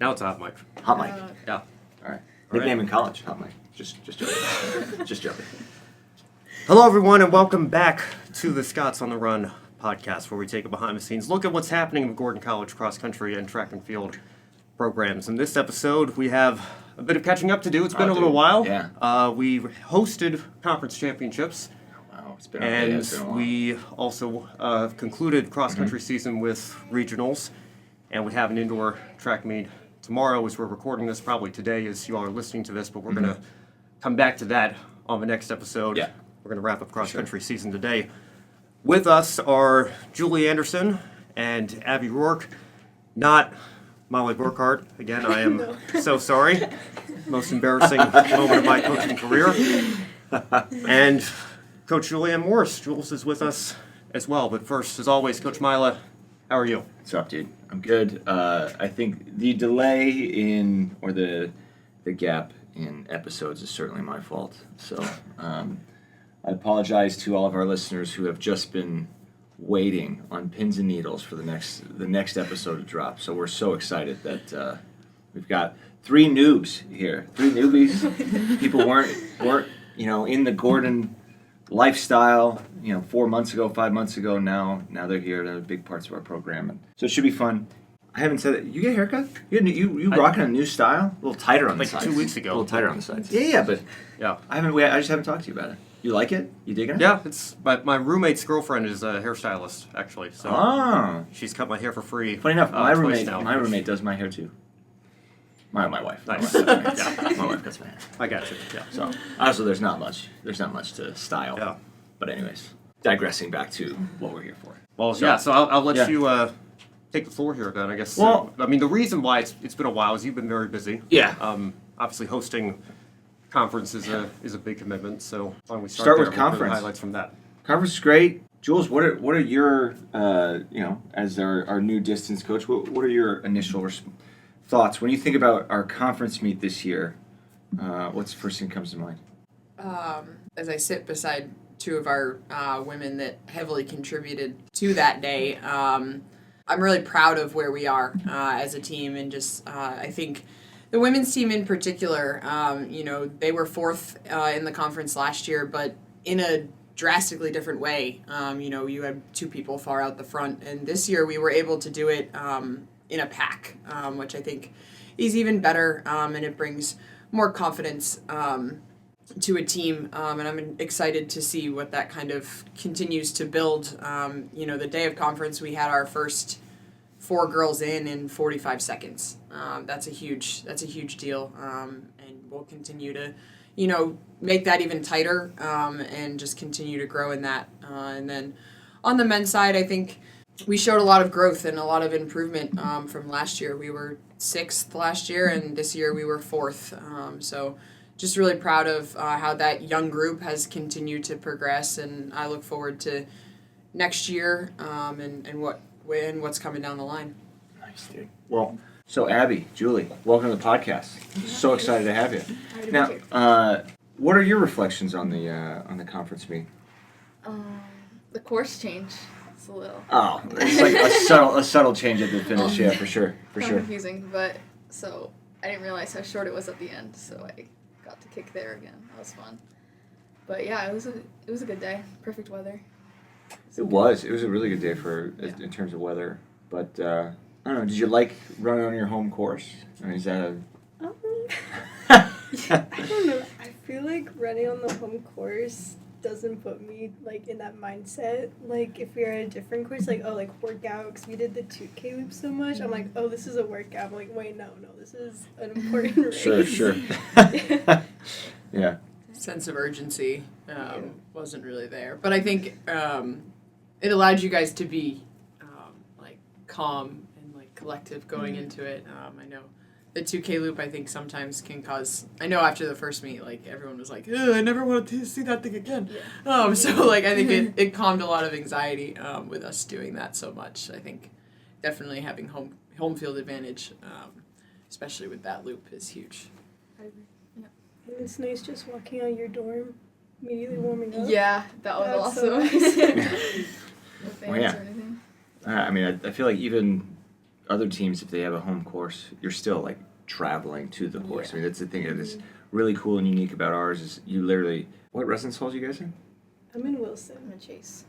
Now it's a hot mic. Hot mic. Yeah. All right. Nickname in college, hot mic. Just joking. Just joking. Hello, everyone, and welcome back to the Scots on the Run podcast, where we take a behind-the-scenes look at what's happening in the Gordon College cross-country and track and field programs. In this episode, we have a bit of catching up to do. It's been a little while. Yeah. We hosted conference championships. Wow, it's been And it's been a while. we also concluded cross-country season with regionals, and we have an indoor track meet tomorrow as we're recording this, probably today as you all are listening to this, but we're going to come back to that on the next episode. Yeah. We're going to wrap up cross-country season today. With us are Julie Anderson and Abby Roark, not Molly Burkhart. Again, I am so sorry. Most embarrassing moment of my coaching career. And Coach Julianne Morse. Jules is with us as well. But first, as always, Coach Miela, how are you? What's up, dude? I'm good. I think the delay or the gap in episodes is certainly my fault. So I apologize to all of our listeners who have just been waiting on pins and needles for the next episode to drop. So we're so excited that we've got 3 noobs here, 3 newbies. People weren't in the Gordon lifestyle 4 months ago, 5 months ago. Now they're here. They're big parts of our program, and so it should be fun. I haven't said it. You get a haircut? You rocking a new style? A little tighter on the sides. 2 weeks ago. A little tighter on the sides. Yeah, but Yeah. I just haven't talked to you about it. You like it? You digging it? Yeah, it's my roommate's girlfriend is a hairstylist, actually. So she's cut my hair for free. Funny enough, my twice roommate does my hair too. My wife. Nice. My wife cuts my hair. I got you. Yeah. So also there's not much to style. Yeah. But anyways, digressing back to what we're here for. Well, So- yeah. So I'll let Yeah. you take the floor here, then. I guess. Well- I mean, the reason why it's been a while is you've been very busy. Yeah. Obviously, hosting conference is a big commitment. So why don't we Start there with conference. the highlights from that. Conference is great. Jules, what are your as our new distance coach, what are your initial thoughts when you think about our conference meet this year? What's the first thing that comes to mind? As I sit beside 2 of our women that heavily contributed to that day, I'm really proud of where we are as a team, and just I think the women's team in particular, they were 4th in the conference last year, but in a drastically different way. You had 2 people far out the front, and this year we were able to do it in a pack, which I think is even better, and it brings more confidence to a team, and I'm excited to see what that kind of continues to build. The day of conference, we had our first 4 girls in 45 seconds. That's a huge deal, and we'll continue to, make that even tighter, and just continue to grow in that. And then on the men's side, I think we showed a lot of growth and a lot of improvement from last year. We were 6th last year, and this year we were 4th. So just really proud of how that young group has continued to progress, and I look forward to next year and what's coming down the line. Nice, dude. Well, so Abby, Julie, welcome to the podcast. So excited to have you. Now, what are your reflections on the conference meet? The course change. It's a little. Oh, it's like a subtle change at the finish. Yeah, for sure. Confusing, but so I didn't realize how short it was at the end, so I got to kick there again. That was fun. But yeah, it was a good day. Perfect weather. It was a really good day in terms of weather. But I don't know. Did you like running on your home course? I mean, is that I don't know. I feel like running on the home course doesn't put me in that mindset. If we were at a different course, workout, because we did the 2K loop so much. I'm like, oh, this is a workout. I'm like, wait, no, this is an important race. Sure. Yeah. Sense of urgency wasn't really there, but I think it allowed you guys to be calm and collective going into it. I know the 2K loop, I think, sometimes can cause. I know after the first meet, everyone was like, "Ugh, I never wanted to see that thing again." Yeah. So I think it calmed a lot of anxiety with us doing that so much. I think definitely having home field advantage, especially with that loop, is huge. I agree. Yeah. And it's nice just walking out your dorm, immediately warming up. Yeah, that was That's awesome. so nice. No fans Well, yeah. or anything. I mean, I feel like even other teams, if they have a home course, you're still like traveling to the course. I mean, that's the thing that is really cool and unique about ours is you literally. What residence halls you guys in? I'm in Wilson. I'm a Chase.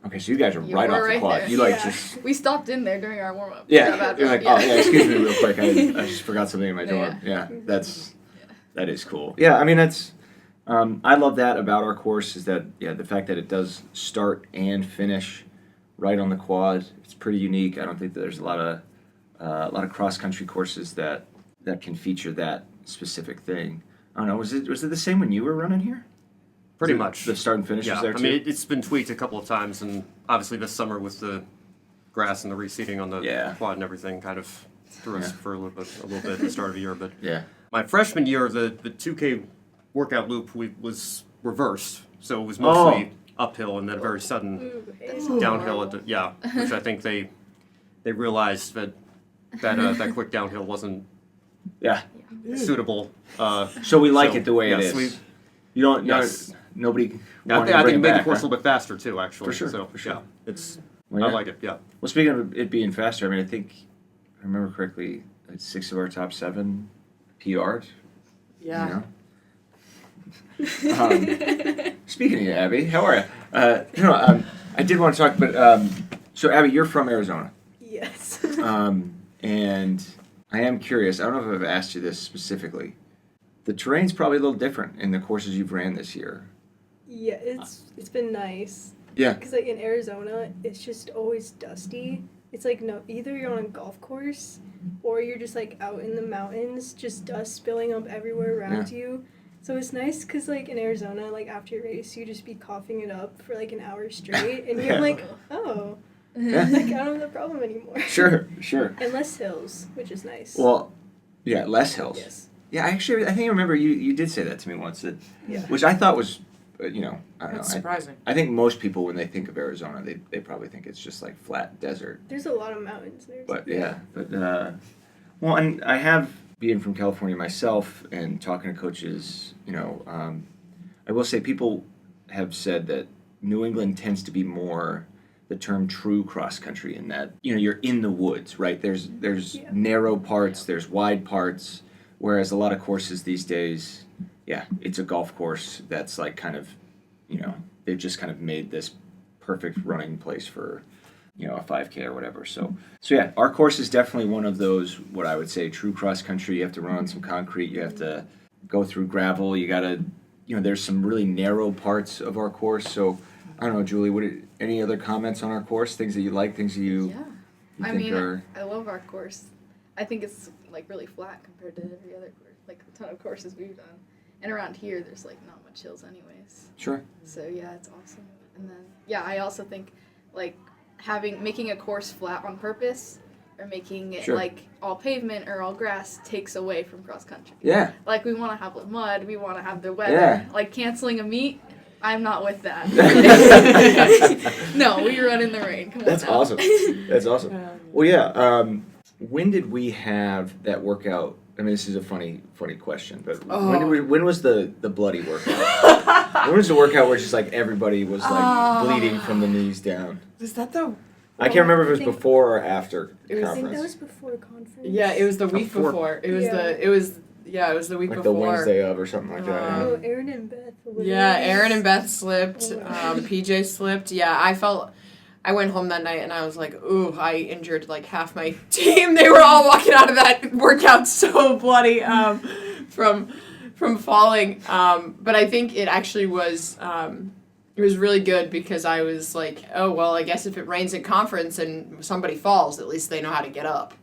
Okay, so you guys are You right were off the right quad. there. You like Yeah. just. We stopped in there during our warm up. Yeah, you're like, oh yeah, excuse me real quick. I just forgot something in my Yeah. dorm. Yeah, that is cool. Yeah, I mean that's, I love that about our course is that the fact that it does start and finish right on the quad. It's pretty unique. I don't think that there's a lot of cross country courses that can feature that specific thing. I don't know. Was it the same when you were running here? Pretty Was it much. the start and finish Yeah, was there I too. mean, it's been tweaked a couple of times, and obviously this summer with the grass and the reseeding on the Yeah. quad and everything kind of threw us for a little bit at the start of the year. But yeah. my freshman year, the 2K workout loop was reversed, so it was mostly uphill and then a very sudden Ooh, hey. That's downhill. horrible. Which I think they realized that quick downhill wasn't Yeah. suitable. So we like So, it the way it yes, is. You don't. Yes. Nobody. I wanted think to bring it made the back, course huh? a little bit faster too, actually. For sure, So for sure. yeah, it's Well, I yeah. like it. Yeah. Well, speaking of it being faster, I mean, I think, if I remember correctly, 6 of our top 7 PR'd. Yeah. You know? Speaking of Abby, how are you? I did want to talk, but so Abby, you're from Arizona, Yes. and I am curious. I don't know if I've asked you this specifically. The terrain's probably a little different in the courses you've ran this year. Yeah, it's been nice. Yeah. Because like in Arizona, it's just always dusty. It's like no, either you're on a golf course, or you're just like out in the mountains, just dust spilling up everywhere around you. So it's nice because like in Arizona, like after your race, you just be coughing it up for like an hour straight, and you're Yeah. like, oh, Yeah. like I don't have that problem anymore. Sure. And less hills, which is nice. Well, yeah, less hills. Yes. Yeah, I think I remember you did say that to me once, Yeah. which I thought was, I don't That's know. surprising. I think most people, when they think of Arizona, they probably think it's just like flat desert. There's a lot of mountains there. But well, and I have, being from California myself and talking to coaches, I will say people have said that New England tends to be more the term true cross country in that, you're in the woods, right? There's Yeah. narrow parts, there's wide parts, whereas a lot of courses these days, it's a golf course that's like kind of, they've just kind of made this perfect running place for, a 5K or whatever. So yeah, our course is definitely one of those, what I would say, true cross country. You have to run on some concrete, you have to go through gravel, you gotta, there's some really narrow parts of our course. So I don't know, Julie, any other comments on our course? Things that you like, things that you I think mean, are... I love our course. I think it's like really flat compared to every other course, like a ton of courses we've done. And around here, there's like not much hills anyways. Sure. So yeah, it's awesome. And then I also think like making a course flat on purpose or making it Sure. like all pavement or all grass takes away from cross country. Yeah. Like we want to have the mud, we want to have the weather. Yeah. Like canceling a meet, I'm not with that. No, we run in the rain. Come That's on now. awesome. That's awesome. Well, yeah. When did we have that workout? I mean, this is a funny question, but when was the bloody workout? When was the workout where it's just like everybody was like bleeding from the knees down? Was that the? I can't remember if it was I think- before or after It was- I think that conference. was before conference. Yeah, it was the week Before- before. It was Yeah. it was the week Like the before. Wednesday of or something like that. yeah. Oh, Aaron and Beth. literally Yeah, Aaron and Beth slipped. Oh my God. PJ slipped. Yeah, I went home that night and I was like, ooh, I injured like half my team. They were all walking out of that workout so bloody from falling. But I think it actually was it was really good because I was like, oh well, I guess if it rains at conference and somebody falls, at least they know how to get up.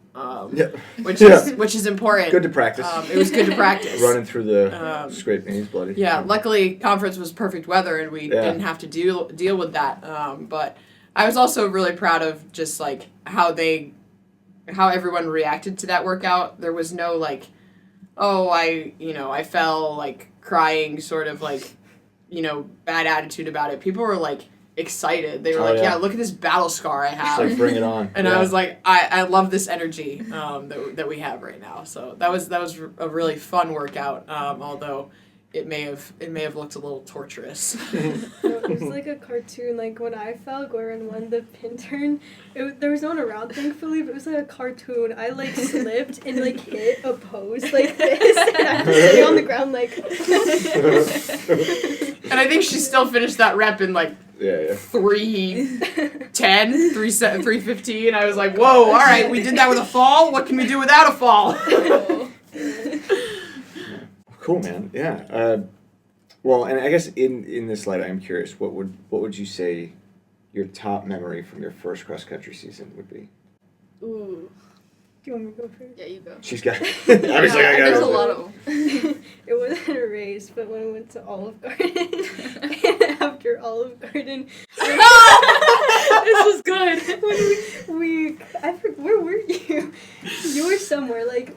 Yeah. Which Yeah. is important. Good to practice. It was good to practice. Running through the Um, scraped knees, bloody. Yeah, luckily conference was perfect weather and we Yeah. didn't have to deal with that. But I was also really proud of just like how everyone reacted to that workout. There was no like, oh, I fell like crying sort of like, bad attitude about it. People were like excited. They were Oh, like, yeah. yeah, look at this battle scar I Just have. like bring it on. And Yeah. I was like, I love this energy that we have right now. So that was a really fun workout. Although it may have looked a little torturous. No, it was like a cartoon. Like when I fell, Goran won the pin turn. There was no one around, thankfully, but it was like a cartoon. I like slipped and like hit a post like this, and I was sitting on the ground like. And I think she still finished that rep in like 3:10, 3:15. I was like, whoa, all right, we did that with a fall. What can we do without a fall? Cool, man. Yeah. Well, and I guess in this light, I'm curious. What would you say your top memory from your first cross country season would be? Ooh. Do you want me to go first? Yeah, you go. She's got. I was like, I got There's it. a lot of them. It wasn't a race, but when we went to Olive Garden, and after Olive Garden, This was good. Where were you? You were somewhere, like,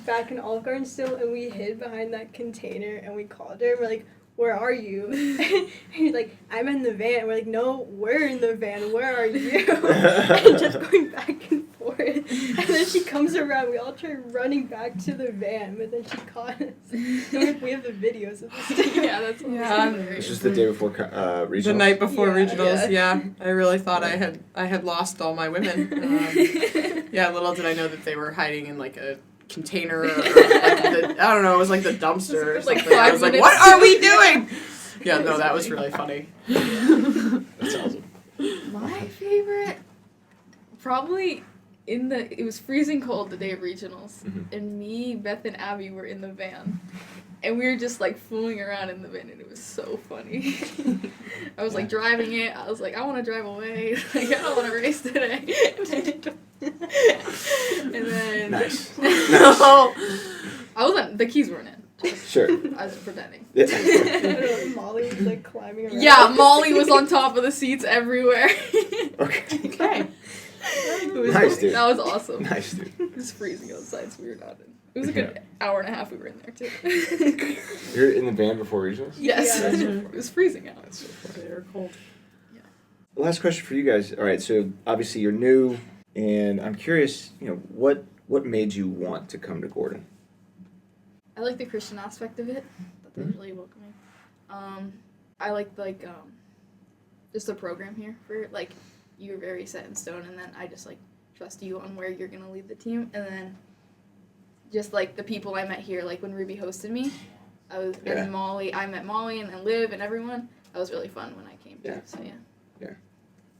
back in Olive Garden still, and we hid behind that container, and we called her, we're like, where are you? And he's like, I'm in the van. We're like, no, we're in the van. Where are you? And just going back and forth. And then she comes around. We all try running back to the van, but then she caught us. And we have the videos of this. Yeah, that's Yeah. This was the day before regionals. The night before Yeah. regionals, yeah. I really thought I had lost all my women. Yeah, little did I know that they were hiding in like a container or like I don't know, it was like the dumpster or It was like something. I 5 was like, minutes. what are we doing? Yeah, no, that was really funny. That's awesome. My favorite, probably it was freezing cold the day of regionals, and me, Beth, and Abby were in the van, and we were just like fooling around in the van, and it was so funny. I was like driving it. I was like, I want to drive away. Like I don't want to race today. And then Nice. No. I wasn't. The keys weren't in. Sure. I was pretending. I don't know, Molly was like climbing around. Yeah, Molly was on top of the seats everywhere. Okay. Okay. It was Nice, funny. dude. That was awesome. Nice, dude. It was freezing outside, so we were not in. It was a good hour and a half we were in there, too. You're in the van before regionals? Yes. Yeah. It was freezing out. That's so funny. They were cold. Last question for you guys. All right, so obviously you're new, and I'm curious, what made you want to come to Gordon? I like the Christian aspect of it. That was really welcoming. I like just the program here for like you're very set in stone, and then I just like trust you on where you're gonna lead the team, and then just like the people I met here, like when Ruby hosted me, and Molly, I met Molly and Liv and everyone. That was really fun when I came too. So yeah.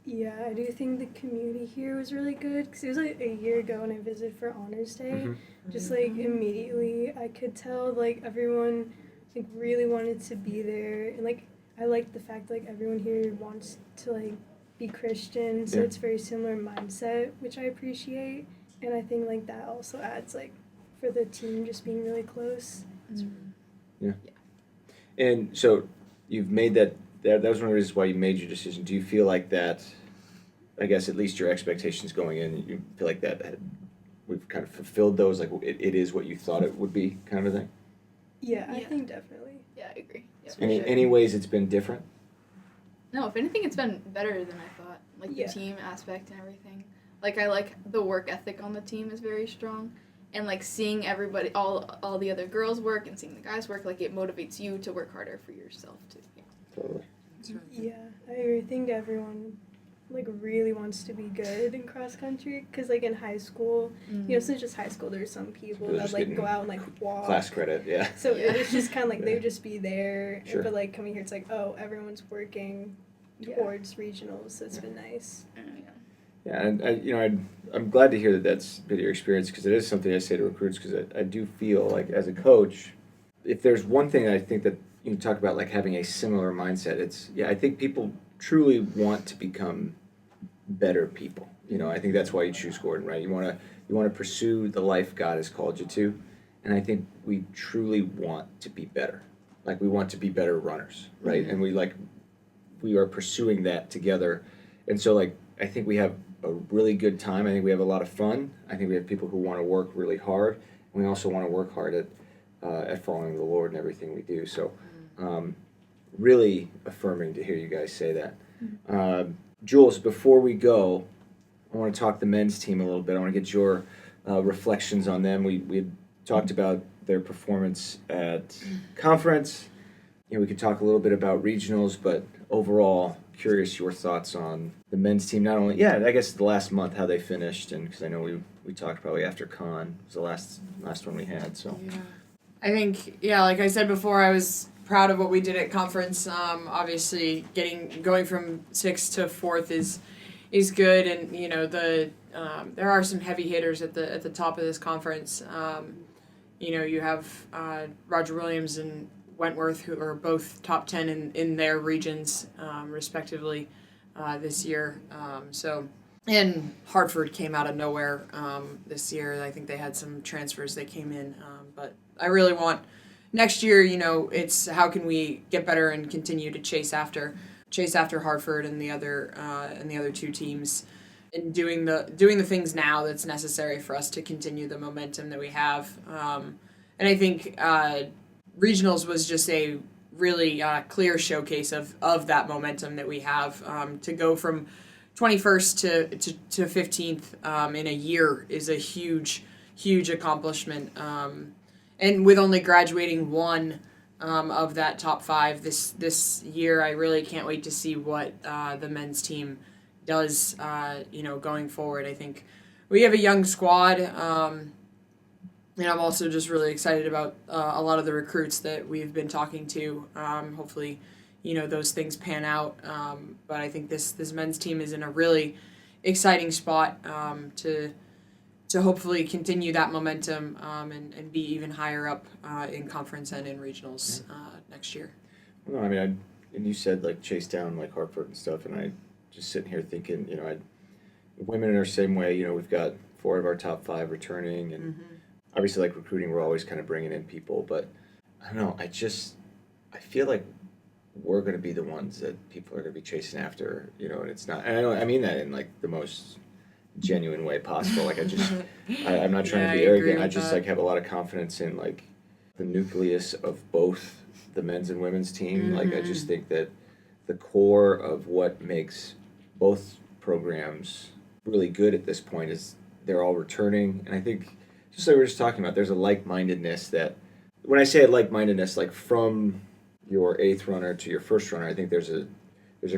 Yeah, I do think the community here was really good because it was like a year ago when I visited for Honors Day. Just like immediately I could tell like everyone like really wanted to be there, and like I like the fact like everyone here wants to like be Christian, so it's very similar mindset, which I appreciate, and I think like that also adds like for the team just being really close. Yeah. And so you've made that was one of the reasons why you made your decision. Do you feel like that, I guess at least your expectations going in, you feel like that we've kind of fulfilled those, like it is what you thought it would be kind of a thing? Yeah, I Yeah. think definitely. Yeah, I agree. Yeah, for Any, sure. any ways it's been different? No, if anything, it's been better than I thought. Like Yeah. the team aspect and everything. Like I like the work ethic on the team is very strong, and like seeing everybody, all the other girls work and seeing the guys work, like it motivates you to work harder for yourself too. Yeah. Totally. Yeah, I agree. I think everyone like really wants to be good in cross country because like in high school, since just high school, there's some people They're that just like getting go out and like walk. Class credit, yeah. So Yeah. it's just kind of like they would just be there, Sure. but like coming here, it's like everyone's working towards regionals. So it's been nice. Yeah, and I'm glad to hear that that's been your experience, because it is something I say to recruits, because I do feel like as a coach, if there's one thing I think that you talk about, like having a similar mindset, I think people truly want to become better people. I think that's why you choose Gordon, right? You want to pursue the life God has called you to, and I think we truly want to be better. Like we want to be better runners, right? And we are pursuing that together, and so like I think we have a really good time. I think we have a lot of fun. I think we have people who want to work really hard, and we also want to work hard at following the Lord in everything we do. So really affirming to hear you guys say that. Jules, before we go, I want to talk the men's team a little bit. I want to get your reflections on them. We had talked about their performance at conference. we could talk a little bit about regionals, but overall, curious your thoughts on the men's team. Not only, I guess the last month, how they finished, and because I know we talked probably after Con was the last one we had. So Yeah. I think, like I said before, I was proud of what we did at conference. Obviously, going from 6th to 4th is good, and there are some heavy hitters at the top of this conference. You have Roger Williams and Wentworth, who are both top 10 in their regions, respectively, this year. And Hartford came out of nowhere this year. I think they had some transfers that came in, but I really want next year. It's how can we get better and continue to chase after Hartford and the other two teams, and doing the things now that's necessary for us to continue the momentum that we have. And I think regionals was just a really clear showcase of that momentum that we have. To go from 21st to 15th in a year is a huge accomplishment. And with only graduating one of that top 5 this year, I really can't wait to see what the men's team does. Going forward, I think we have a young squad. And I'm also just really excited about a lot of the recruits that we've been talking to. Hopefully, those things pan out. But I think this men's team is in a really exciting spot to hopefully continue that momentum and be even higher up in conference and in regionals next year. Well, I mean, and you said like chase down like Hartford and stuff, and I just sitting here thinking, women are the same way. We've got 4 of our top 5 returning, and obviously like recruiting, we're always kind of bringing in people, but I don't know. I feel like we're going to be the ones that people are going to be chasing after, and it's not. And I mean that in like the most genuine way possible. Like I'm not trying to be arrogant. I just like have a lot of confidence in like the nucleus of both the men's and women's team. Like I just think that the core of what makes both programs really good at this point is they're all returning, and I think just like we were just talking about, there's a like-mindedness that when I say like-mindedness, like from your 8th runner to your first runner, I think there's a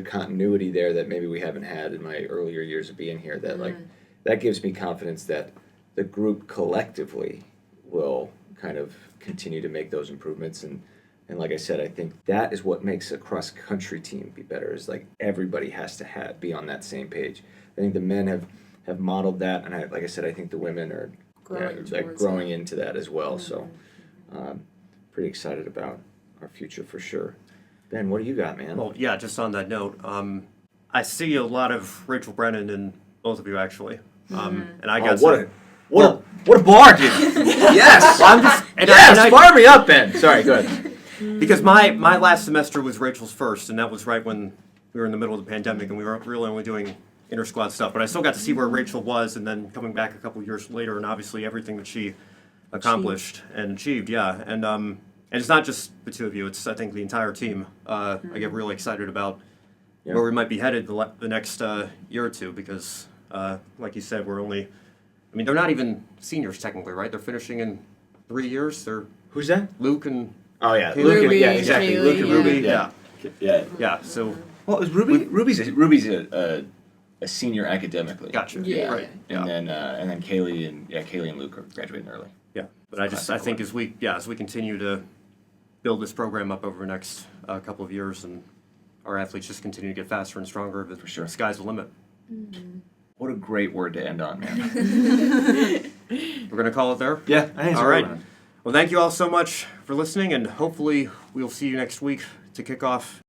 continuity there that maybe we haven't had in my earlier years of being here, that like that gives me confidence that the group collectively will kind of continue to make those improvements, and like I said, I think that is what makes a cross-country team be better, is like everybody has to be on that same page. I think the men have modeled that, and like I said, I think the women are growing into that as well. So pretty excited about our future for sure. Ben, what do you got, man? Well, yeah, just on that note, I see a lot of Rachel Brennan in both of you, actually. And I got what a bar, dude! Yes! Well, I'm just, fire me up, Ben! Sorry, go ahead. Because my last semester was Rachel's first, and that was right when we were in the middle of the pandemic, and we were really only doing inter-squad stuff. But I still got to see where Rachel was, and then coming back a couple of years later, and obviously everything that she accomplished and achieved, And it's not just the two of you; it's I think the entire team. I get really excited about where we might be headed the next year or two, because, like you said, we're only. I mean, they're not even seniors technically, right? They're finishing in 3 years. They're Who's that? Luke and. Oh yeah, Ruby, yeah, exactly. Kaylee, Luke and Ruby, yeah. Yeah. So. Well, is Ruby's a senior academically. Gotcha. Yeah. Right. And then Kaylee and Luke are graduating early. Yeah. But I think as we continue to build this program up over the next couple of years, and our athletes just continue to get faster and stronger, For sure. The sky's the limit. What a great word to end on, man. We're gonna call it there. Yeah, I think All right. Well, thank you all so much for listening, and hopefully we'll see you next week to kick off